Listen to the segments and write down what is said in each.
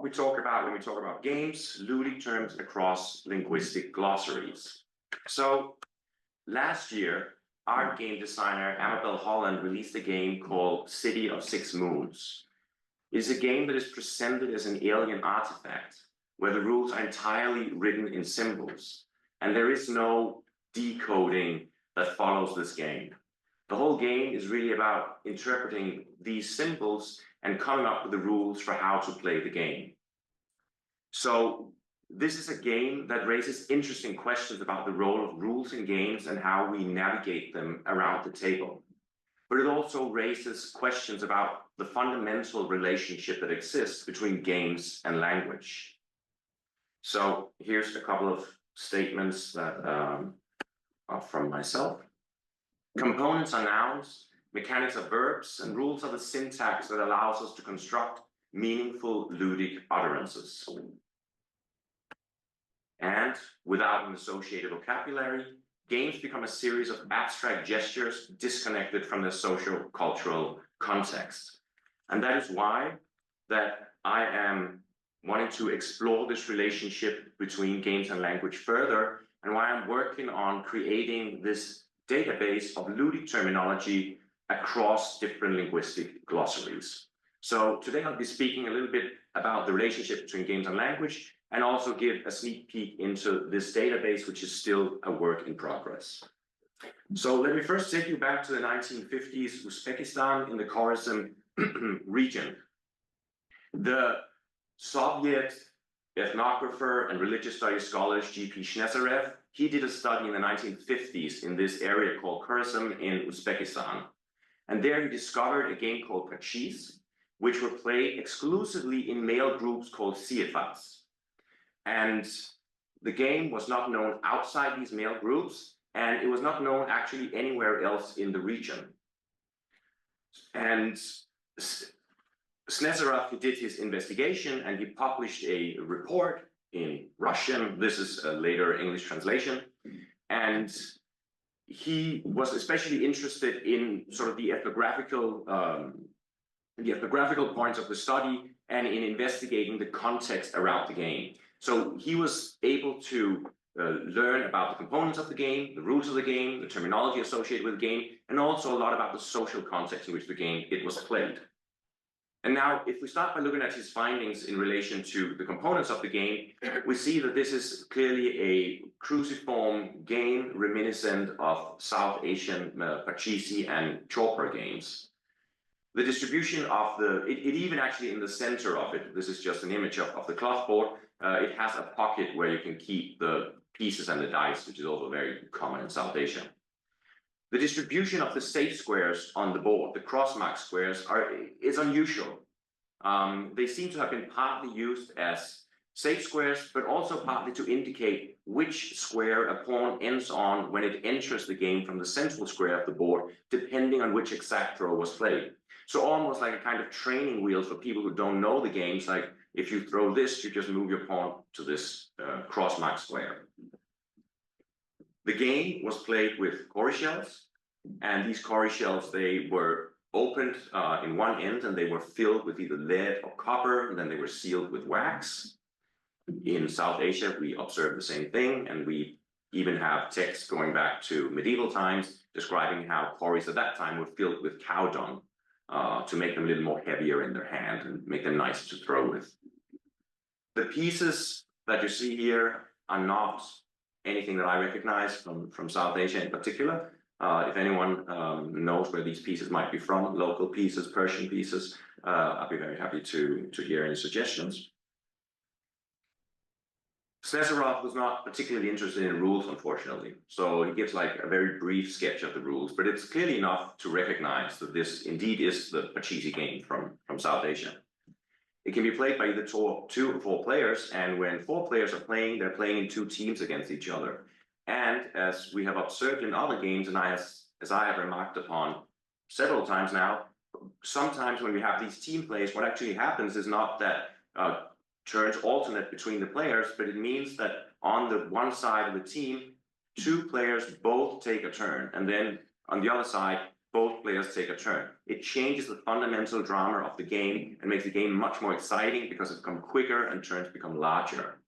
we talk about when we talk about games, Ludic terms across linguistic glossaries. So last year, our game designer, Amabel Holland, released a game called City of Six Moons. It is a game that is presented as an alien artifact, where the rules are entirely written in symbols, and there is no decoding that follows this game. The whole game is really about interpreting these symbols and coming up with the rules for how to play the game. So this is a game that raises interesting questions about the role of rules in games and how we navigate them around the table. But it also raises questions about the fundamental relationship that exists between games and language. So here's a couple of statements that are from myself. Components are nouns, mechanics are verbs, and rules are the syntax that allows us to construct meaningful ludic utterances. And without an associated vocabulary, games become a series of abstract gestures disconnected from their social cultural context. And that is why that I am wanting to explore this relationship between games and language further, and why I'm working on creating this database of ludic terminology across different linguistic glossaries. So today I'll be speaking a little bit about the relationship between games and language, and also give a sneak peek into this database, which is still a work in progress. So let me first take you back to the 1950s, Uzbekistan in the Khorasan region. The Soviet ethnographer and religious studies scholar G.P. Schneserev, he did a study in the 1950s in this area called Khorasan in Uzbekistan. And there he discovered a game called Pachis, which were played exclusively in male groups called siefats. And the game was not known outside these male groups, and it was not known actually anywhere else in the region. And Sneserev did his investigation, and he published a report in Russian. This is a later English translation. And he was especially interested in sort of the ethnographical points of the study and in investigating the context around the game. So he was able to learn about the components of the game, the rules of the game, the terminology associated with the game, and also a lot about the social context in which it was played. And now, if we start by looking at his findings in relation to the components of the game, we see that this is clearly a cruciform game reminiscent of South Asian Pachisi and Chopra games. The distribution of it even actually in the center of it, this is just an image of the cloth board, it has a pocket where you can keep the pieces and the dice, which is also very common in South Asia. The distribution of the safe squares on the board, the cross-mark squares, is unusual. They seem to have been partly used as safe squares, but also partly to indicate which square a pawn ends on when it enters the game from the central square of the board, depending on which exact throw was played. So almost like a kind of training wheel for people who don't know the games, like if you throw this, you just move your pawn to this cross-mark square. The game was played with cowrie shells, and these cowrie shells, they were opened in one end, and they were filled with either lead or copper, and then they were sealed with wax. In South Asia, we observe the same thing, and we even have texts going back to medieval times describing how cowries at that time were filled with cow dung to make them a little more heavier in their hand and make them nicer to throw with. The pieces that you see here are not anything that I recognize from South Asia in particular. If anyone knows where these pieces might be from, local pieces, Persian pieces, I'd be very happy to hear any suggestions. Sneserev was not particularly interested in rules, unfortunately. So he gives like a very brief sketch of the rules, but it's clearly enough to recognize that this indeed is the Pachisi game from South Asia. It can be played by either 2 or 4 players, and when 4 players are playing, they're playing in 2 teams against each other. And as we have observed in other games, and as I have remarked upon several times now, sometimes when we have these team plays, what actually happens is not that turns alternate between the players, but it means that on the one side of the team, 2 players both take a turn, and then on the other side, both players take a turn. It changes the fundamental drama of the game and makes the game much more exciting because it becomes quicker and turns become larger.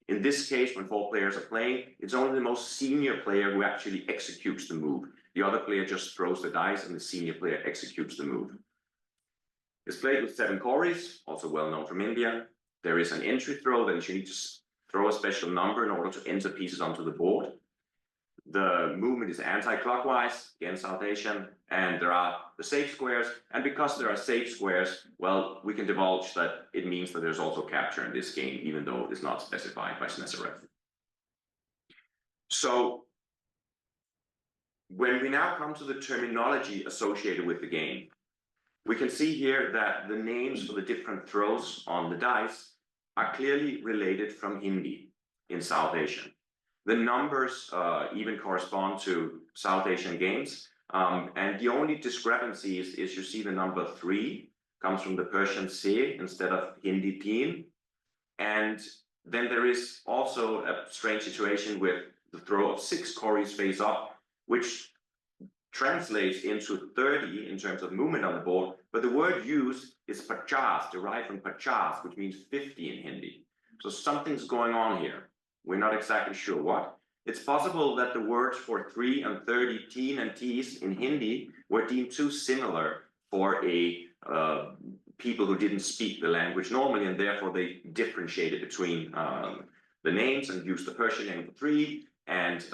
In this case, when 4 players are playing, it's only the most senior player who actually executes the move. The other player just throws the dice and the senior player executes the move. It's played with 7 cories, also well known from India. There is an entry throw that you need to throw a special number in order to enter pieces onto the board. The movement is anti-clockwise, again South Asian, and there are the safe squares. And because there are safe squares, well, we can divulge that it means that there's also capture in this game, even though it is not specified by Schmidt-Madsen. So when we now come to the terminology associated with the game, we can see here that the names for the different throws on the dice are clearly related from Hindi in South Asian. The numbers even correspond to South Asian games. And the only discrepancies is you see the number 3 comes from the Persian se instead of Hindi teen. And then there is also a strange situation with the throw of 6 cories face up, which translates into 30 in terms of movement on the board. But the word used is pachas, derived from pachas, which means 50 in Hindi. So something's going on here. We're not exactly sure what. It's possible that the words for 3 and 30, teen and tees in Hindi were deemed too similar for people who didn't speak the language normally, and therefore they differentiated between the names and used the Persian name for 3 and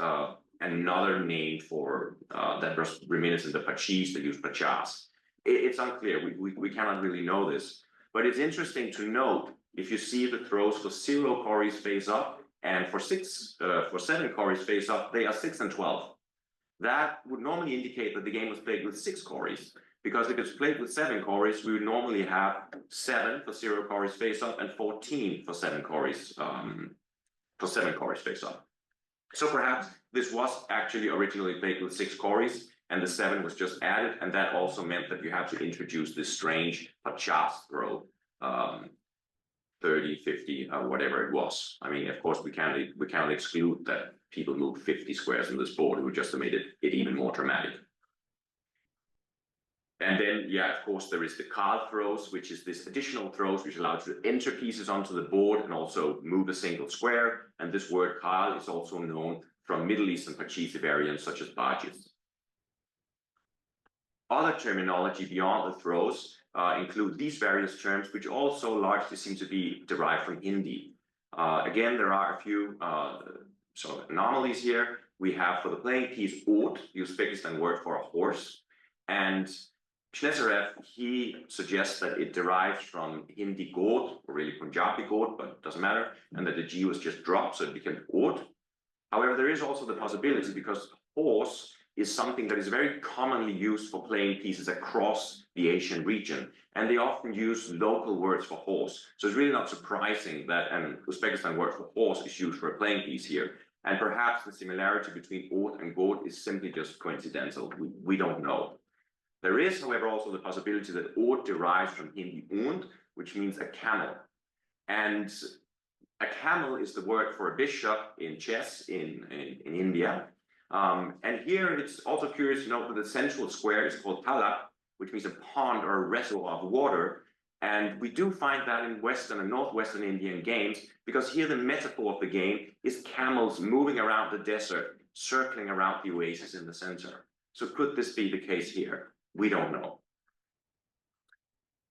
another name for that was reminiscent of pachis, they used pachas. It's unclear. We cannot really know this. But it's interesting to note, if you see the throws for 0 cories face up, and for 7 cories face up, they are 6 and 12. That would normally indicate that the game was played with 6 cories, because if it's played with 7 cories, we would normally have 7 for 0 cories face up and 14 for 7 cories face up. So perhaps this was actually originally played with 6 cories, and the 7 was just added, and that also meant that you have to introduce this strange pachas throw. 30, 50, whatever it was. I mean, of course, we cannot exclude that people move 50 squares on this board. It would just have made it even more dramatic. And then, yeah, of course, there is the Karl throws, which is this additional throws which allows you to enter pieces onto the board and also move a single square. And this word Karl is also known from Middle Eastern Pachisi variants such as Bajis. Other terminology beyond the throws include these various terms, which also largely seem to be derived from Hindi. Again, there are a few sort of anomalies here. We have for the playing piece oat, the Uzbekistan word for a horse, and Schneserev, he suggests that it derives from Hindi god, or really Punjabi god, but it doesn't matter, and that the G was just dropped, so it became oat. However, there is also the possibility, because horse is something that is very commonly used for playing pieces across the Asian region, and they often use local words for horse. So it's really not surprising that an Uzbekistan word for horse is used for a playing piece here. And perhaps the similarity between oat and goat is simply just coincidental. We don't know. There is, however, also the possibility that oat derives from Hindi und, which means a camel. And a camel is the word for a bishop in chess in India. And here it's also curious to note that the central square is called talab, which means a pond or a reservoir of water. And we do find that in Western and Northwestern Indian games, because here the metaphor of the game is camels moving around the desert, circling around the oasis in the center. So could this be the case here? We don't know.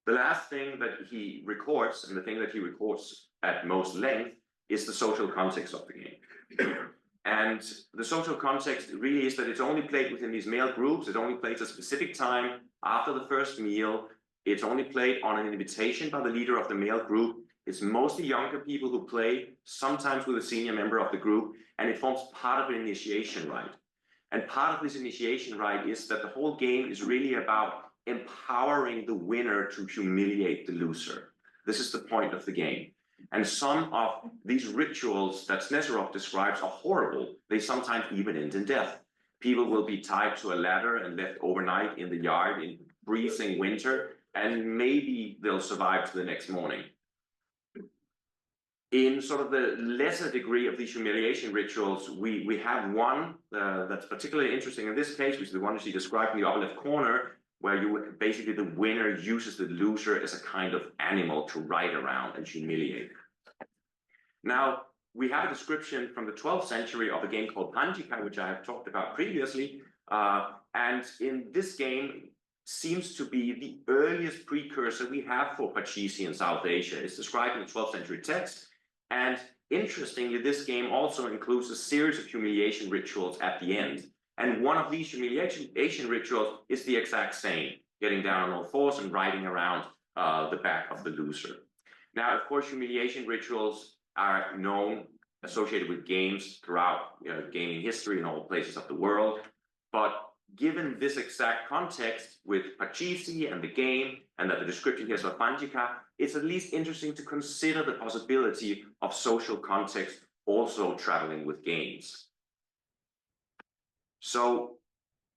The last thing that he records, and the thing that he records at most length, is the social context of the game. And the social context really is that it's only played within these male groups. It only plays a specific time after the first meal. It's only played on an invitation by the leader of the male group. It's mostly younger people who play, sometimes with a senior member of the group, and it forms part of an initiation rite. And part of this initiation rite is that the whole game is really about empowering the winner to humiliate the loser. This is the point of the game. And some of these rituals that Sneserov describes are horrible. They sometimes even end in death. People will be tied to a ladder and left overnight in the yard in freezing winter, and maybe they'll survive to the next morning. In sort of the lesser degree of these humiliation rituals, we have one that's particularly interesting in this case, which is the one that she described in the upper left corner, where you basically the winner uses the loser as a kind of animal to ride around and humiliate. Now, we have a description from the 12th century of a game called Panjika, which I have talked about previously. And in this game seems to be the earliest precursor we have for Pachisi in South Asia. It's described in the 12th century text. And interestingly, this game also includes a series of humiliation rituals at the end. And one of these humiliation rituals is the exact same, getting down on all fours and riding around the back of the loser. Now, of course, humiliation rituals are known, associated with games throughout gaming history in all places of the world. But given this exact context with Pachisi and the game, and that the description here is of Panjika, it's at least interesting to consider the possibility of social context also traveling with games. So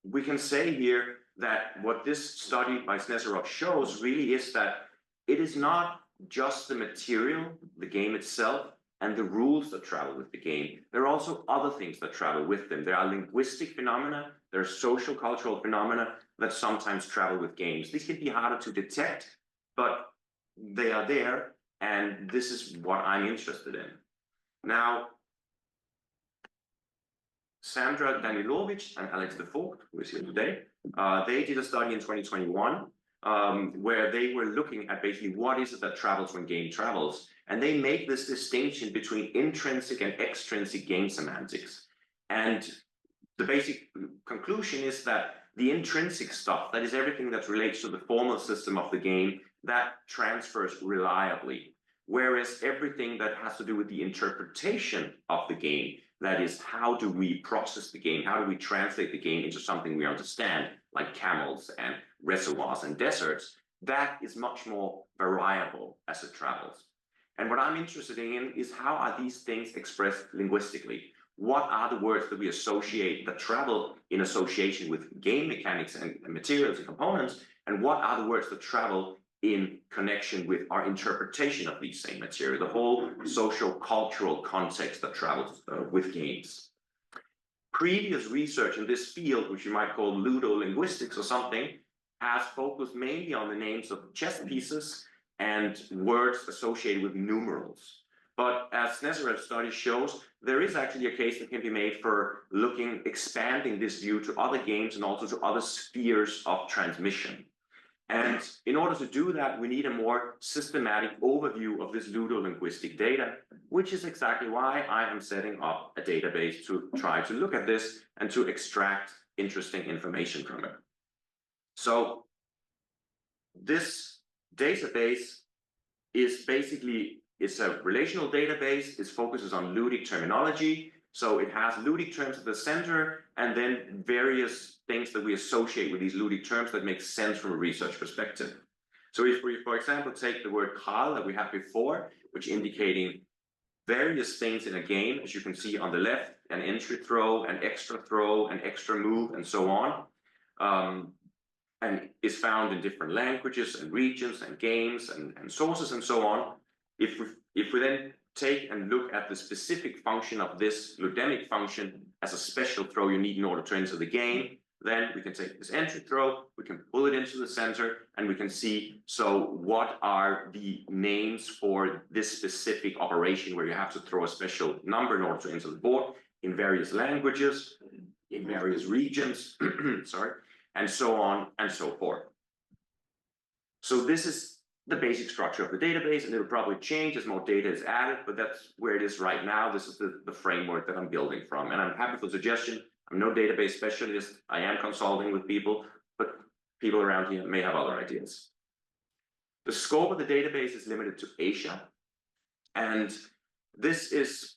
we can say here that what this study by Snežerov shows really is that it is not just the material, the game itself, and the rules that travel with the game. There are also other things that travel with them. There are linguistic phenomena, there are social cultural phenomena that sometimes travel with games. These can be harder to detect, but they are there, and this is what I'm interested in. Now, Sandra Danilovic and Alex DeFocht, who is here today, they did a study in 2021 where they were looking at basically what is it that travels when game travels. And they make this distinction between intrinsic and extrinsic game semantics. And the basic conclusion is that the intrinsic stuff, that is everything that relates to the formal system of the game, that transfers reliably. Whereas everything that has to do with the interpretation of the game, that is, how do we process the game? How do we translate the game into something we understand, like camels and reservoirs and deserts? That is much more variable as it travels. And what I'm interested in is how are these things expressed linguistically? What are the words that we associate, that travel in association with game mechanics and materials and components? And what are the words that travel in connection with our interpretation of these same material, the whole social cultural context that travels with games? Previous research in this field, which you might call ludo-linguistics or something, has focused mainly on the names of chess pieces and words associated with numerals. But as Snežerov's study shows, there is actually a case that can be made for expanding this view to other games and also to other spheres of transmission. And in order to do that, we need a more systematic overview of this ludo-linguistic data, which is exactly why I am setting up a database to try to look at this and to extract interesting information from it. So this database is basically, it's a relational database. It focuses on ludic terminology. So it has ludic terms at the center, and then various things that we associate with these ludic terms that make sense from a research perspective. So if we, for example, take the word Karl that we had before, which indicating various things in a game, as you can see on the left, an entry throw, an extra move, and so on. And is found in different languages and regions and games and sources and so on. If we then take and look at the specific function of this ludemic function as a special throw you need in order to enter the game, then we can take this entry throw, we can pull it into the center, and we can see, so what are the names for this specific operation where you have to throw a special number in order to enter the board in various languages, in various regions, sorry, and so on and so forth. So this is the basic structure of the database, and it'll probably change as more data is added, but that's where it is right now. This is the framework that I'm building from, and I'm happy for the suggestion. I'm no database specialist. I am consulting with people, but people around here may have other ideas. The scope of the database is limited to Asia, and this is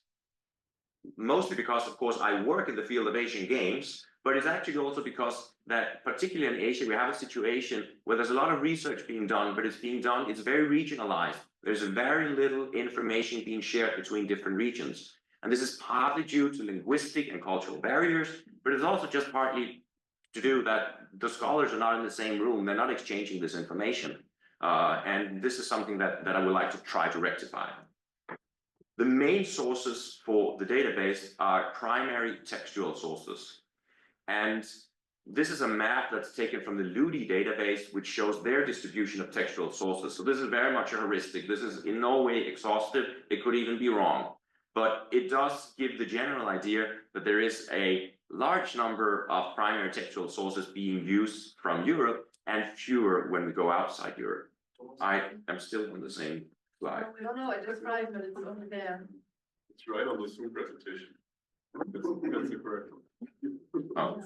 mostly because, of course, I work in the field of Asian games, but it's actually also because that particularly in Asia, we have a situation where there's a lot of research being done, but it's very regionalized. There's very little information being shared between different regions. And this is partly due to linguistic and cultural barriers, but it's also just partly to do that the scholars are not in the same room. They're not exchanging this information. And this is something that I would like to try to rectify. The main sources for the database are primary textual sources. And this is a map that's taken from the Ludic database, which shows their distribution of textual sources. So this is very much a heuristic. This is in no way exhaustive. It could even be wrong. But it does give the general idea that there is a large number of primary textual sources being used from Europe and fewer when we go outside Europe. I am still on the same slide. No, I just tried, but it's over there. It's right on the Zoom presentation. That's the correct one. Oh.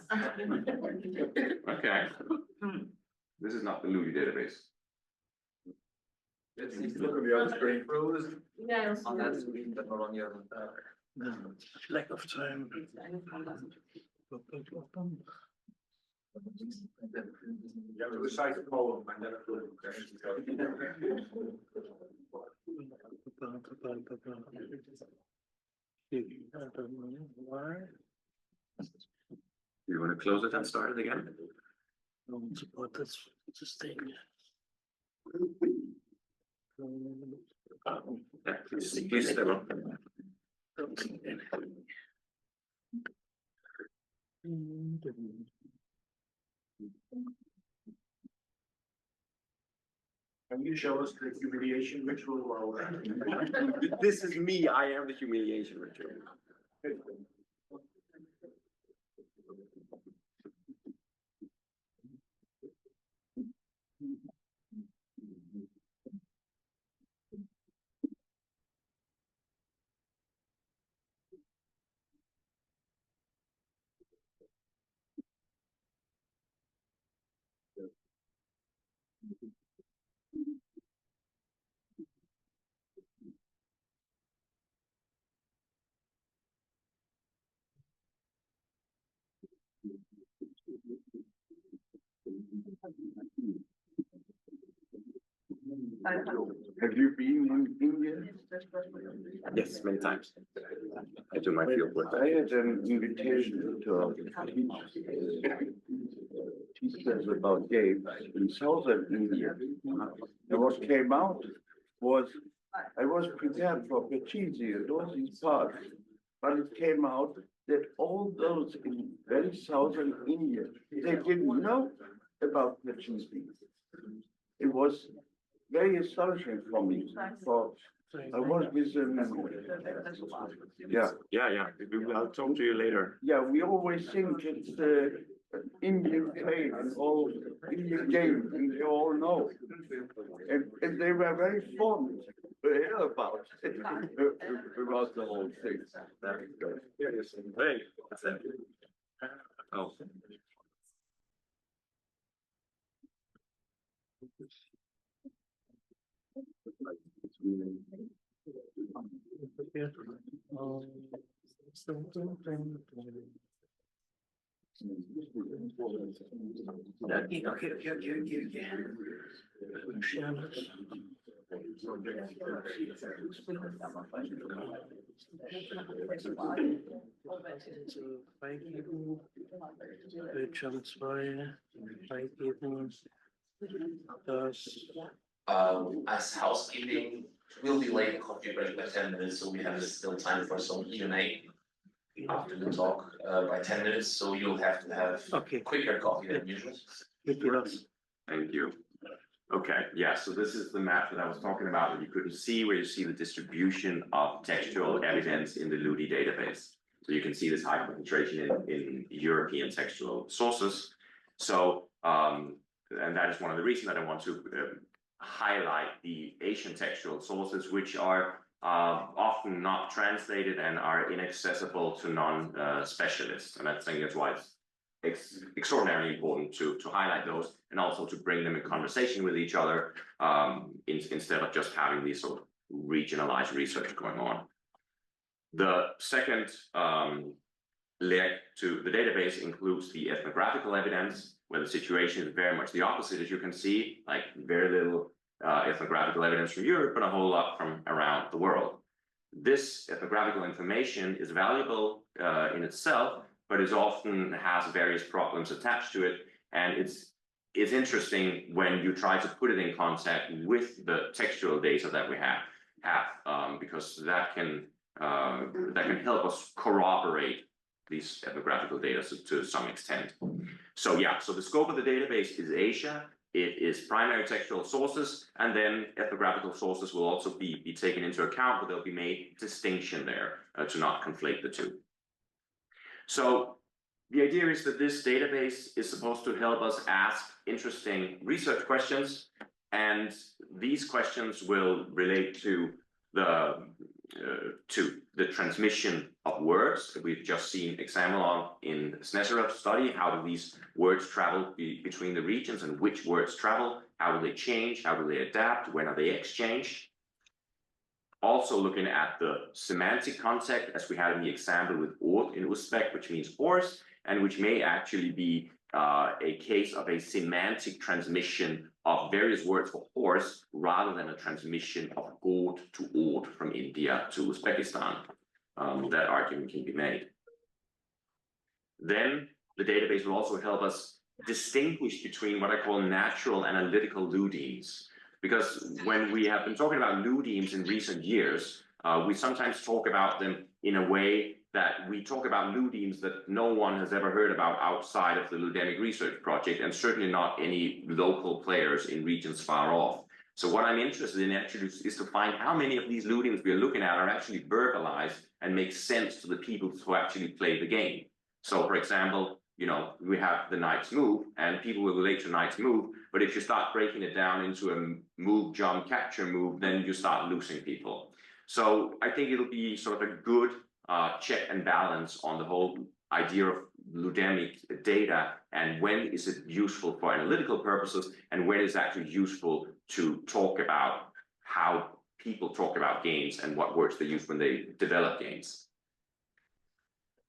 Okay. This is not the Ludic database. It's look on the other screen. Yeah. On that screen, but not on your. Lack of time. Yeah, to recite the poem and then You want to close it and start it again? Don't support this thing. Yeah, please stay on. Can you show us the humiliation ritual while This is me. I am the humiliation ritual. Have you been in India? Yes, many times. I do my field work. I had an invitation to teach us about games in southern India. And what came out was, I was prepared for Pachisi and all these parts, but it came out that all those in very southern India, they didn't know about Pachisi. It was very astonishing for me. For I was with Yeah. I'll talk to you later. yeah, we always think it's Indian play and all Indian game, and they all know. And they were very fond to hear about it, about the whole thing. Hey, what's that? Oh. Bildschirm 2, freigeben, das. As housekeeping, we'll be late coffee break by 10 minutes, so we have still time for some Q&A after the talk by 10 minutes. So you'll have to have quicker coffee than usual. Thank you. Okay, yeah, so this is the map that I was talking about that you couldn't see, where you see the distribution of textual evidence in the Ludic database. So you can see this high concentration in European textual sources. So, and that is one of the reasons that I want to highlight the Asian textual sources, which are often not translated and are inaccessible to non-specialists. And I think that's why it's extraordinarily important to highlight those and also to bring them in conversation with each other instead of just having these sort of regionalized research going on. The second leg to the database includes the ethnographical evidence, where the situation is very much the opposite, as you can see, like very little ethnographical evidence from Europe, but a whole lot from around the world. This ethnographical information is valuable in itself, but it often has various problems attached to it, and it's interesting when you try to put it in contact with the textual data that we have. have, because that can help us corroborate these ethnographical data to some extent. So yeah, so the scope of the database is Asia. It is primary textual sources, and then ethnographical sources will also be taken into account, but there'll be made distinction there to not conflate the two. So the idea is that this database is supposed to help us ask interesting research questions, and these questions will relate to the transmission of words that we've just seen example on in Sneserev's study. How do these words travel between the regions, and which words travel? How do they change? How do they adapt? When are they exchanged? Also looking at the semantic context, as we had in the example with ort in Uzbek, which means horse, and which may actually be a case of a semantic transmission of various words for horse rather than a transmission of ort to ort from India to Uzbekistan. That argument can be made. Then the database will also help us distinguish between what I call natural analytical ludines. Because when we have been talking about ludines in recent years, we sometimes talk about them in a way that we talk about ludines that no one has ever heard about outside of the Ludemic Research Project, and certainly not any local players in regions far off. So what I'm interested in actually is to find how many of these ludines we are looking at are actually verbalized and make sense to the people who actually play the game. So for example, you know, we have the knight's move, and people will relate to knight's move, but if you start breaking it down into a move, jump, capture move, then you start losing people. So I think it'll be sort of a good check and balance on the whole idea of Ludemic data, and when is it useful for analytical purposes, and when is it actually useful to talk about how people talk about games and what words they use when they develop games.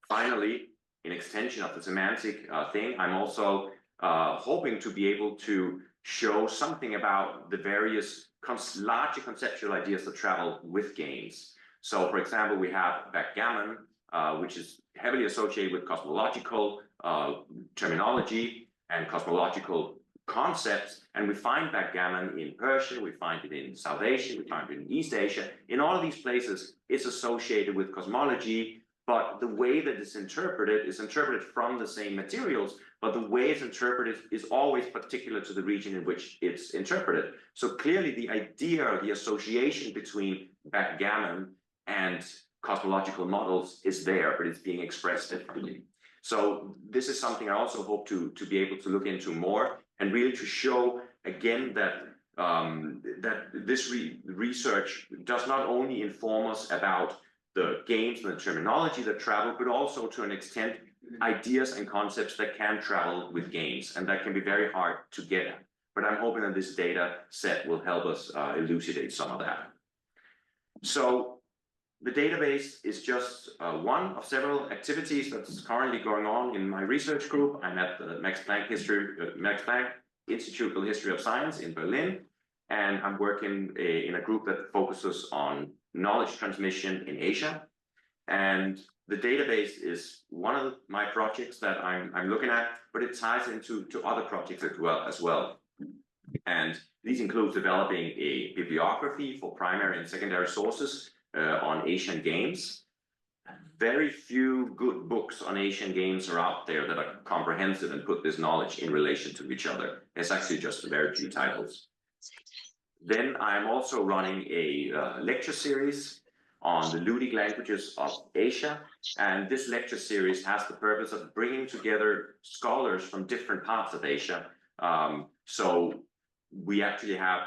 Finally, in extension of the semantic thing, I'm also hoping to be able to show something about the various larger conceptual ideas that travel with games. So, for example, we have backgammon, which is heavily associated with cosmological terminology and cosmological concepts, and we find backgammon in Persia, we find it in South Asia, we find it in East Asia. In all of these places, it's associated with cosmology, but the way that it's interpreted is interpreted from the same materials, but the way it's interpreted is always particular to the region in which it's interpreted. So clearly the idea, the association between backgammon and cosmological models is there, but it's being expressed differently. So this is something I also hope to be able to look into more, and really to show again that this research does not only inform us about the games and the terminology that travel, but also to an extent ideas and concepts that can travel with games, and that can be very hard to get at. But I'm hoping that this data set will help us elucidate some of that. So the database is just one of several activities that's currently going on in my research group. I'm at the Max Planck Institute for the History of Science in Berlin, and I'm working in a group that focuses on knowledge transmission in Asia. And the database is one of my projects that I'm looking at, but it ties into other projects as well. And these include developing a bibliography for primary and secondary sources on Asian games. Very few good books on Asian games are out there that are comprehensive and put this knowledge in relation to each other. It's actually just very few titles. Then I'm also running a lecture series on the Ludic languages of Asia. And this lecture series has the purpose of bringing together scholars from different parts of Asia. So we actually have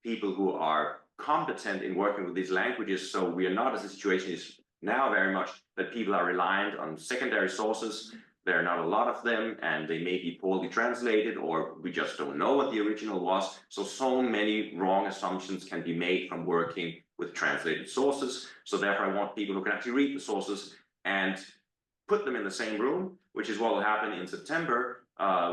people who are competent in working with these languages. So we are not as the situation is now very much that people are reliant on secondary sources. There are not a lot of them, and they may be poorly translated, or we just don't know what the original was. So many wrong assumptions can be made from working with translated sources. So therefore, I want people who can actually read the sources and put them in the same room, which is what will happen in September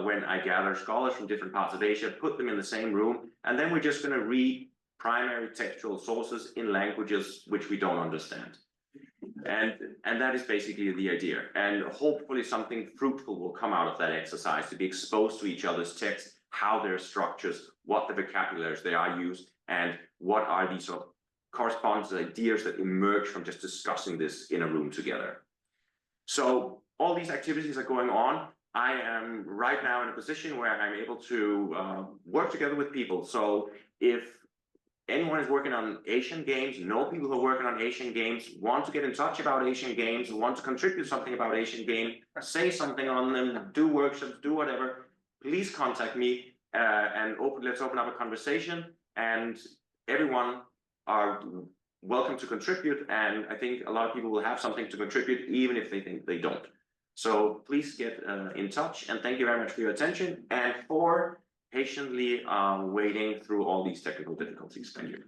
when I gather scholars from different parts of Asia, put them in the same room, and then we're just going to read primary textual sources in languages which we don't understand. And that is basically the idea. And hopefully something fruitful will come out of that exercise, to be exposed to each other's texts, how their structures, what the vocabularies they are used, and what are these sort of correspond to the ideas that emerge from just discussing this in a room together. So all these activities are going on. I am right now in a position where I'm able to work together with people. So if anyone is working on Asian games, know people who are working on Asian games, want to get in touch about Asian games, want to contribute something about Asian game, say something on them, do workshops, do whatever, please contact me and let's open up a conversation. And everyone are welcome to contribute. And I think a lot of people will have something to contribute, even if they think they don't. So please get in touch, and thank you very much for your attention and for patiently waiting through all these technical difficulties. Thank you.